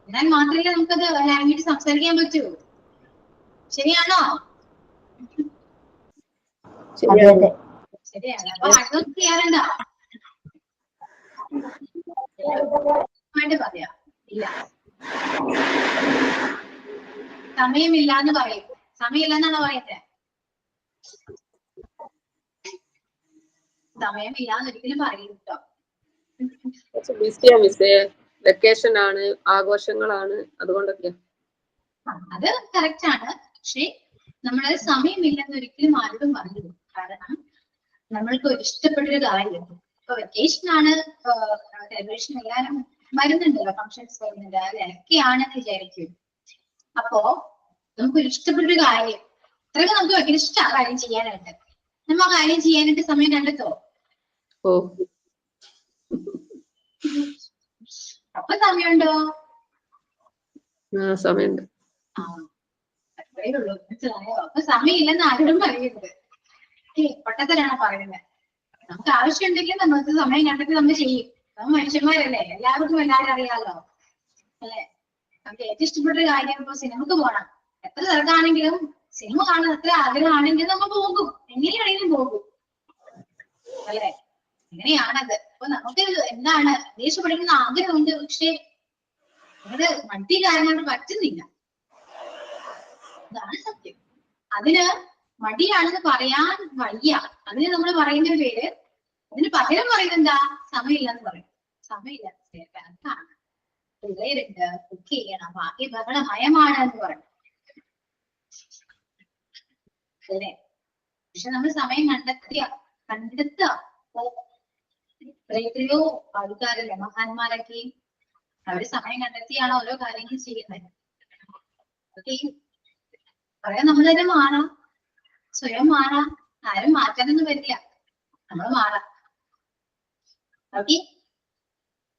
എന്നാൽ മാത്രമേ നമുക്കത് ലാംഗ്വേജ് സംസാരിക്കാൻ പറ്റൂ. ശരിയാണോ? അതെ. ശരിയാണ്. അപ്പൊ ഹാർഡ് വർക്ക് ചെയ്യാറുണ്ടോ? പറയാം ഇല്ല. സമയമില്ല എന്ന് പറയും. സമയമില്ല എന്നാണ് പറയുന്നത്. സമയമില്ല എന്ന് ഒരിക്കലും പറയും കേട്ടോ. ബിസിയാ മിസ്സേ, വെക്കേഷൻ ആണ്, ആഘോഷങ്ങളാണ്, അതുകൊണ്ടൊക്കെ. അത് കറക്റ്റ് ആണ്. പക്ഷെ നമ്മളത് സമയമില്ലെന്ന് ഒരിക്കലും ആരോടും പറഞ്ഞില്ല. കാരണം നമ്മൾക്ക് ഒരു ഇഷ്ടപ്പെട്ടൊരു കാര്യം, ഇപ്പൊ വെക്കേഷൻ ആണ്, സെലിബ്രേഷൻ എല്ലാവരും വരുന്നുണ്ടല്ലോ, ഫംഗ്ഷൻസ് വരുന്നുണ്ട്, അതൊക്കെയാണെന്ന് വിചാരിക്കും. അപ്പോ നമുക്കൊരു ഇഷ്ടപ്പെട്ടൊരു കാര്യം, അത്രയൊക്കെ നമുക്ക് ഭയങ്കര ഇഷ്ടം ആ കാര്യം ചെയ്യാനായിട്ട്. നമ്മൾ ആ കാര്യം ചെയ്യാനായിട്ട് സമയം കണ്ടെത്തോ? ഓ, അപ്പൊ സമയമുണ്ടോ? സമയമുണ്ട്. അത്രേ ഉള്ളൂ. മനസ്സിലായോ? അപ്പൊ സമയമില്ലെന്ന് ആരോടും പറയരുത്. പൊട്ടത്തരാണ് പറയുന്നത്. നമുക്ക് ആവശ്യമുണ്ടെങ്കിൽ നമുക്ക് സമയം കണ്ടെത്തി നമ്മൾ ചെയ്യും. നമ്മൾ മനുഷ്യന്മാരല്ലേ, എല്ലാവർക്കും എല്ലാവരും അറിയാലോ അല്ലെ? നമുക്ക് ഏറ്റവും ഇഷ്ടപ്പെട്ട കാര്യം ഇപ്പൊ സിനിമക്ക് പോകണം. എത്ര തിരക്കാണെങ്കിലും സിനിമ കാണാൻ എത്ര ആഗ്രഹമാണെങ്കിലും നമ്മൾ പോകും, എങ്ങനെയാണെങ്കിലും പോകും അല്ലെ? അങ്ങനെയാണത്. അപ്പൊ നമുക്ക് എന്താണ് ദേശം പഠിക്കുന്ന ആഗ്രഹമുണ്ട്, പക്ഷെ നമ്മുടെ മടി കാരണം പറ്റുന്നില്ല. അതാണ് സത്യം. അതിന് മടിയാണെന്ന് പറയാൻ വയ്യ. അതിന് നമ്മൾ പറയുന്ന പേര്, അതിന് പകരം പറയുന്നത് എന്താ? സമയമില്ലെന്ന് പറയും. സമയമില്ല, പിള്ളേരുണ്ട്, കുക്ക് ചെയ്യണം, ബാക്കി ബഹളമയമാണ് എന്ന് പറയും അല്ലേ? പക്ഷെ നമ്മൾ സമയം കണ്ടെത്തുക. എത്രയോ ആൾക്കാരല്ലേ മഹാന്മാരൊക്കെ, അവര് സമയം കണ്ടെത്തിയാണ് ഓരോ കാര്യങ്ങൾ ചെയ്യുന്നത്. ഓക്കെ, പറയാൻ നമ്മൾ തന്നെ മാറാം, സ്വയം മാറാം. ആരും മാറ്റാനൊന്നും വരില്ല, നമ്മൾ മാറാം. ഓക്കെ,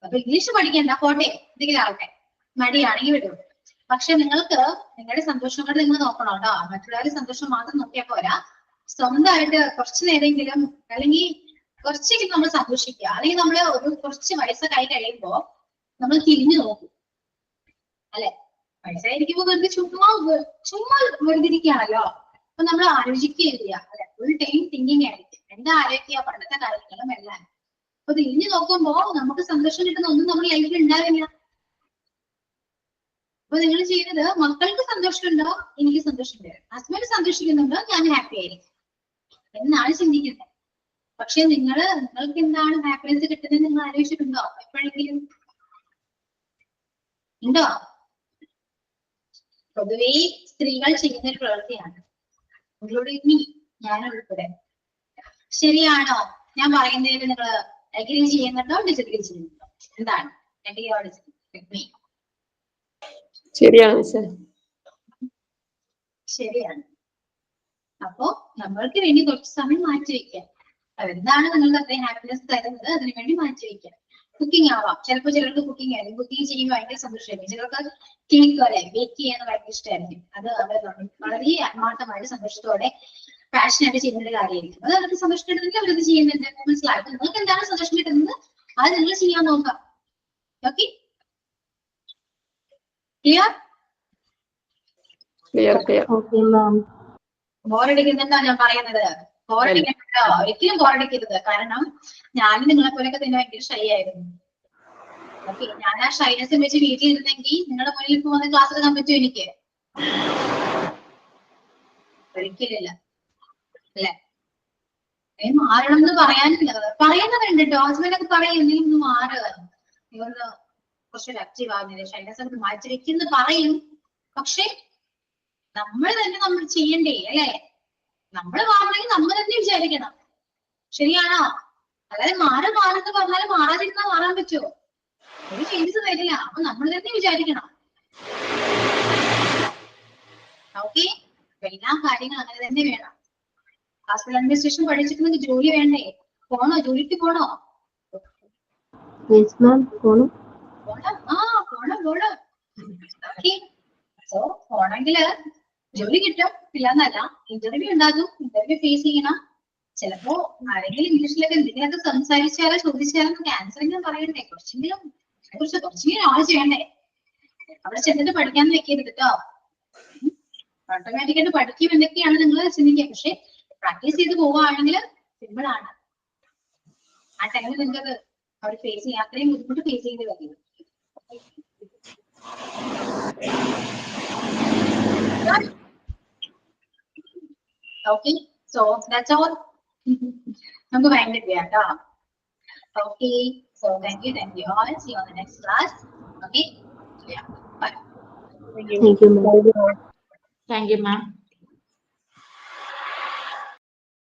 അപ്പൊ ഇംഗ്ലീഷ് പഠിക്കണ്ട, പോട്ടെ, എന്തെങ്കിലും ആവട്ടെ, മടിയാണെങ്കിൽ വിടും. പക്ഷെ നിങ്ങൾക്ക് നിങ്ങളുടെ സന്തോഷം കൊണ്ട് നിങ്ങൾ നോക്കണം കേട്ടോ. മറ്റുള്ളവരുടെ സന്തോഷം മാത്രം നോക്കിയാൽ പോരാ. സ്വന്തമായിട്ട് കുറച്ചു നേരമെങ്കിലും, അല്ലെങ്കിൽ കുറച്ചെങ്കിലും നമ്മൾ സന്തോഷിക്കുക. അല്ലെങ്കിൽ നമ്മൾ ഒരു കുറച്ച് വയസ്സൊക്കെ കഴിയുമ്പോ നമ്മൾ തിരിഞ്ഞു നോക്കും അല്ലെ? വയസ്സായിരിക്കുമ്പോ വെറുതെ ചുമ്മാ വെറുതെ ഇരിക്കുകയാണല്ലോ. അപ്പൊ നമ്മൾ ആലോചിക്കുകയില്ല അല്ലെ? ഫുൾ ടൈം തിങ്കിങ് ആയിരിക്കും. എന്താ ആലോചിക്കുക? പണ്ടത്തെ കാര്യങ്ങളും എല്ലാം. അപ്പൊ തിരിഞ്ഞു നോക്കുമ്പോ നമുക്ക് സന്തോഷം കിട്ടുന്ന ഒന്നും നമ്മുടെ ലൈഫിൽ ഉണ്ടാവില്ല. അപ്പൊ നിങ്ങൾ ചെയ്യുന്നത്, മക്കൾക്ക് സന്തോഷമുണ്ടോ? എനിക്ക് സന്തോഷമുണ്ട്. ഹസ്ബൻഡ് സന്തോഷിക്കുന്നുണ്ടോ? ഞാൻ ഹാപ്പി ആയിരിക്കും എന്നാണ് ചിന്തിക്കുന്നത്. പക്ഷെ നിങ്ങൾക്ക് എന്താണ് ഹാപ്പിനെസ് കിട്ടുന്നത് നിങ്ങൾ ആലോചിച്ചിട്ടുണ്ടോ എപ്പോഴെങ്കിലും? ഉണ്ടോ? പൊതുവേ സ്ത്രീകൾ ചെയ്യുന്ന ഒരു പ്രവൃത്തിയാണ്, ഇൻക്ലൂഡിങ് ഞാൻ ഉൾപ്പെടെ. ശരിയാണോ ഞാൻ പറയുന്നതിൽ? നിങ്ങൾ അഗ്രി ചെയ്യുന്നുണ്ടോ, ഡിസഗ്രി ചെയ്യുന്നുണ്ടോ? എന്താണ്? ശരിയാണ് ശരിയാണ്. അപ്പോ നമ്മൾക്ക് വേണ്ടി കുറച്ച് സമയം മാറ്റി വെക്കാം. അതെന്താണ് നിങ്ങൾക്ക് അത്രയും ഹാപ്പിനെസ് തരുന്നത്, അതിനു വേണ്ടി മാറ്റി വെക്കാം. കുക്കിംഗ് ആവാം. ചിലപ്പോൾ ചിലർക്ക് കുക്കിംഗ് ആയിരിക്കും, കുക്കിംഗ് ചെയ്യുമ്പോൾ ഭയങ്കര സന്തോഷമായിരിക്കും. ചിലർക്ക് കേക്ക് അല്ലെ, ബേക്ക് ചെയ്യാൻ ഭയങ്കര ഇഷ്ടമായിരിക്കും. അത് അവർ വളരെ ആത്മാർത്ഥമായിട്ട് സന്തോഷത്തോടെ പാഷനായിട്ട് ചെയ്യുന്ന ഒരു കാര്യമായിരിക്കും. അത് അവർക്ക് സന്തോഷം കിട്ടുന്നെങ്കിൽ അവരത് ചെയ്യുന്നുണ്ട്. മനസ്സിലായിട്ട് നിങ്ങൾക്ക് എന്താണ് സന്തോഷം കിട്ടുന്നത് അത് നിങ്ങൾ ചെയ്യാൻ നോക്കാം. Okay, clear? ബോറടിക്കുന്നുണ്ടോ ഞാൻ പറയുന്നത്? ബോറടിക്കണ്ടോ? ഒരിക്കലും ബോറടിക്കരുത്. കാരണം ഞാനും നിങ്ങളെ പോലെയൊക്കെ തന്നെ ഭയങ്കര ഷൈ ആയിരുന്നു. ഓക്കെ, ഞാൻ ആ ഷൈനസ് വെച്ച് വീട്ടിലിരുന്നെങ്കിൽ നിങ്ങളുടെ മുന്നിൽ ഇപ്പൊ വന്ന് ക്ലാസ് എടുക്കാൻ പറ്റുമോ എനിക്ക്? ഒരിക്കലില്ല അല്ലെ? മാറണം എന്ന് പറയുന്നവരുണ്ട് കേട്ടോ. ഹസ്ബൻഡൊക്കെ പറയും, നീ ഒന്ന് മാറുക, നീ ഒന്ന് കുറച്ചൊരു ആക്റ്റീവ് ആകുന്നില്ല, ഷൈനസ് ഒക്കെ മാറ്റി വെക്കുന്നു പറയും. പക്ഷെ നമ്മൾ തന്നെ നമ്മൾ ചെയ്യണ്ടേ അല്ലെ? നമ്മൾ മാറണമെങ്കിൽ നമ്മൾ തന്നെ വിചാരിക്കണം. ശരിയാണോ? അതായത് മാറെന്ന് പറഞ്ഞാൽ മാറാതിരുന്നാൽ മാറാൻ പറ്റുമോ? ഒരു ചേഞ്ചസ് വരില്ല. അപ്പൊ നമ്മൾ തന്നെ വിചാരിക്കണം. ഓക്കെ, എല്ലാ കാര്യങ്ങളും അങ്ങനെ തന്നെ വേണം. ഹോസ്പിറ്റൽ അഡ്മിനിസ്ട്രേഷൻ പഠിച്ചിട്ടുണ്ടെങ്കിൽ ജോലി വേണ്ടേ? പോണോ? ജോലിക്ക് പോണോ? പോണം. ഓക്കെ, സോ പോണെങ്കില് ജോലി കിട്ടും, ഇല്ലാന്നല്ല. ഇന്റർവ്യൂ ഉണ്ടാകും, ഇന്റർവ്യൂ ഫേസ് ചെയ്യണം. ചിലപ്പോ ആരെങ്കിലും ഇംഗ്ലീഷിലൊക്കെ എന്തെങ്കിലുമൊക്കെ സംസാരിച്ചാലോ ചോദിച്ചാലോ ആൻസർ എങ്കിലും പറയണ്ടേ? കുറച്ചെങ്കിലും കുറിച്ച് കുറച്ചുകൂടി നോളജ് ചെയ്യണ്ടേ? അവിടെ ചെന്നിട്ട് പഠിക്കാന്ന് വെക്കരുത് കേട്ടോ. ഓട്ടോമാറ്റിക്കായിട്ട് പഠിക്കും എന്തൊക്കെയാണ് നിങ്ങൾ ചിന്തിക്കുക. പക്ഷെ പ്രാക്ടീസ് ചെയ്ത് പോവുകയാണെങ്കിൽ സിമ്പിൾ ആണ്. ആ ടൈമിൽ നിങ്ങൾക്ക് അവർ ഫേസ് ചെയ്യാൻ അത്രയും ബുദ്ധിമുട്ട് ഫേസ് ചെയ്ത് വരും. Okay, so that's all. നമുക്ക് ഭയങ്കര കേട്ടോ. Okay, so thank you all. See you on the next class. Okay, yeah, bye. Thank you, ma'am. Thank you, ma'am.